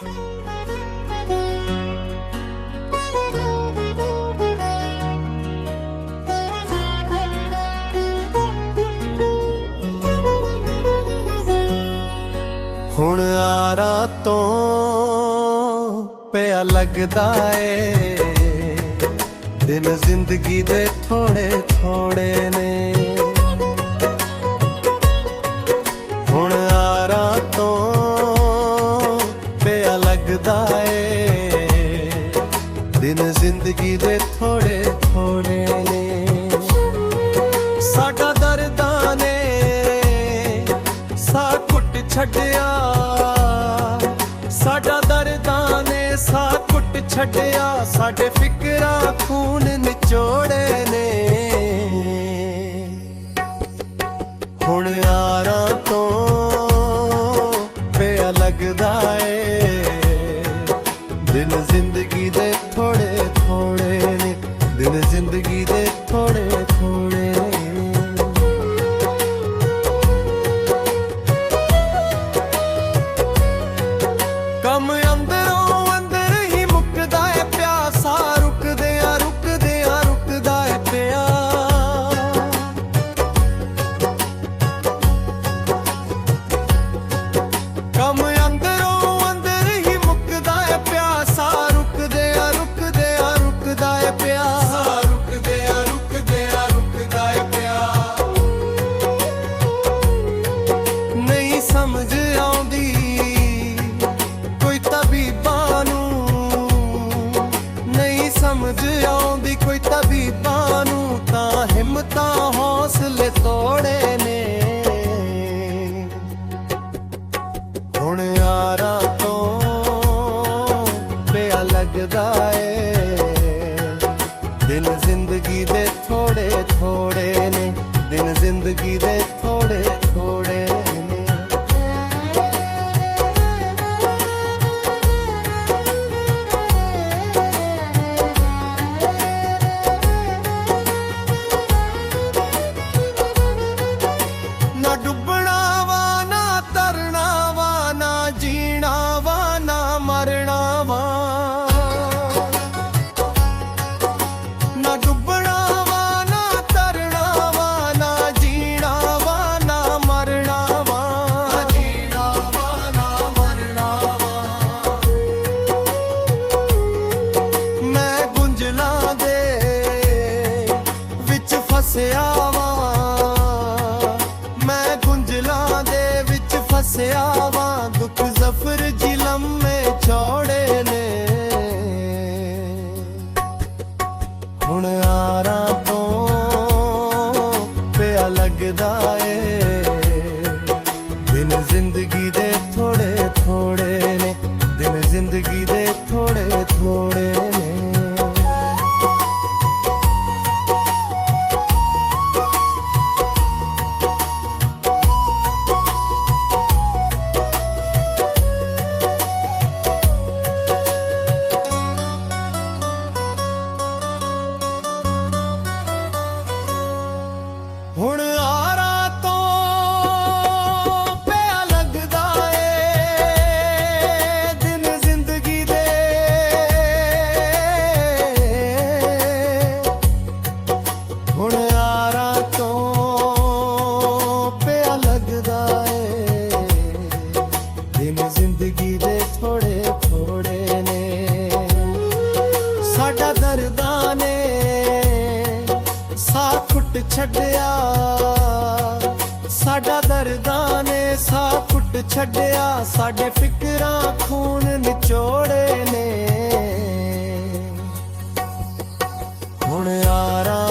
ਹੁਣ ਆਰਾਂ ਤੋਂ ਪਿਆ ਲੱਗਦਾ ਏ ਦਿਨ ਜ਼ਿੰਦਗੀ ਦੇ ਥੋੜੇ ਥੋੜੇ ਨੇ। ਹੁਣ ਆਰਾਂ ਤੋਂ ਪਿਆ ਲੱਗਦਾ ਏ ਦਿਨ ਜ਼ਿੰਦਗੀ ਦੇ ਥੋੜੇ ਥੋੜੇ ਨੇ। ਸਾਡਾ ਦਰਦਾਂ ਨੇ ਸਾਹ ਘੁੱਟ ਛੱਡਿਆ, ਸਾਡਾ ਦਰਦਾਂ ਨੇ ਸਾਹ ਘੁੱਟ ਛੱਡਿਆ, ਸਾਡੇ ਫਿਕਰਾਂ ਖੂਨ ਨਿਚੋੜੇ ਨੇ। ਹੁਣ ਯਾਰਾਂ ਤੋਂ ਪਿਆ ਲੱਗਦਾ ਏ ਦਿਨ ਜ਼ਿੰਦਗੀ ਦੇ ਥੋੜੇ ਥੋੜੇ ਨੇ, ਦਿਨ ਜ਼ਿੰਦਗੀ ਦੇ ਥੋੜੇ ਥੋੜੇ ਨੇ। ਕੰਮ ਅੰਦਰੋਂ ਅੰਦਰ ਹੀ ਮੁੱਕਦਾ ਏ ਪਿਆ, ਸਾਹ ਰੁਕਦਿਆਂ ਰੁਕਦਿਆਂ ਰੁਕਦਾ ਏ ਪਿਆ। ਕੰਮ ਅੰਦਰੋਂ ਅੰਦਰ ਹੀ ਮੁੱਕਦਾ ਏ ਪਿਆ, ਸਾਹ ਰੁਕਦਿਆਂ ਰੁਕਦਿਆਂ ਰੁਕਦਾ ਏ ਪਿਆ, ਸਾਹ ਰੁਕਦਿਆਂ ਰੁਕਦਿਆਂ ਰੁਕਦਾ ਏ ਪਿਆ। ਨਹੀਂ ਸਮਝ ਆਉਂਦੀ ਤਬੀਬਾਂ ਨੂੰ, ਨਹੀਂ ਸਮਝ ਆਉਂਦੀ ਕੋਈ ਤਬੀਬਾਂ ਨੂੰ, ਤਾਂ ਹਿੰਮਤਾਂ ਹੌਸਲੇ ਤੋੜੇ ਨੇ। ਹੁਣ ਯਾਰਾਂ ਤੋਂ ਪਿਆ ਲੱਗਦਾ ਏ ਦਿਨ ਜ਼ਿੰਦਗੀ ਦੇ ਥੋੜੇ ਥੋੜੇ ਨੇ, ਦਿਨ ਜ਼ਿੰਦਗੀ ਦੇ ਥੋੜੇ ਥੋੜੇ ਨੇ। ਨਾ ਡੁੱਬਣਾ ਵਾ ਨਾ ਤਰਨਾ ਵਾ, ਨਾ ਜੀਣਾ ਵਾ ਨਾ ਮਰਨਾ ਵਾ। ਨਾ ਡੁੱਬਣਾ ਵਾ ਨਾ ਤਰਨਾ ਵਾ, ਨਾ ਜੀਣਾ ਵਾ ਨਾ ਮਰਨਾ ਵਾ, ਨਾ ਜੀਣਾ ਵਾ ਨਾ ਮਰਨਾ ਵਾ। ਮੈਂ ਗੁੰਝਲਾਂ ਦੇ ਵਿੱਚ ਫਸਿਆ ਵਾ, ਮੈਂ ਗੁੰਝਲਾਂ ਦੇ ਵਿੱਚ ਫਸਿਆ ਵਾਂ, ਦੁੱਖ ਜ਼ਫਰ ਜੀ ਲੰਮੇ ਚੌੜੇ ਨੇ। ਹੁਣ ਯਾਰਾਂ ਤੋਂ ਪਿਆ ਲੱਗਦਾ ਏ ਦਿਨ ਜ਼ਿੰਦਗੀ ਦੇ ਥੋੜੇ ਥੋੜੇ ਨੇ, ਦਿਨ ਜ਼ਿੰਦਗੀ ਦੇ ਥੋੜੇ ਥੋੜੇ ਨੇ। ਹੁਣ ਆਰਾਂ ਤੋਂ ਪਿਆ ਲੱਗਦਾ ਏ ਦਿਨ ਜ਼ਿੰਦਗੀ ਦੇ, ਹੁਣ ਆਰਾਂ ਤੋਂ ਪਿਆ ਲੱਗਦਾ ਏ ਦਿਨ ਜ਼ਿੰਦਗੀ ਦੇ ਥੋੜੇ ਥੋੜੇ ਨੇ। ਸਾਡਾ ਦਰਦਾਂ ਨੇ ਸਾਹ ਘੁੱਟ ਛੱਡਿਆ, ਸਾਡਾ ਦਰਦਾਂ ਨੇ ਸਾਹ ਘੁੱਟ ਛੱਡਿਆ, ਸਾਡੇ ਫਿਕਰਾਂ ਖੂਨ ਨਿਚੋੜੇ ਨੇ। ਹੁਣ ਯਾਰਾਂ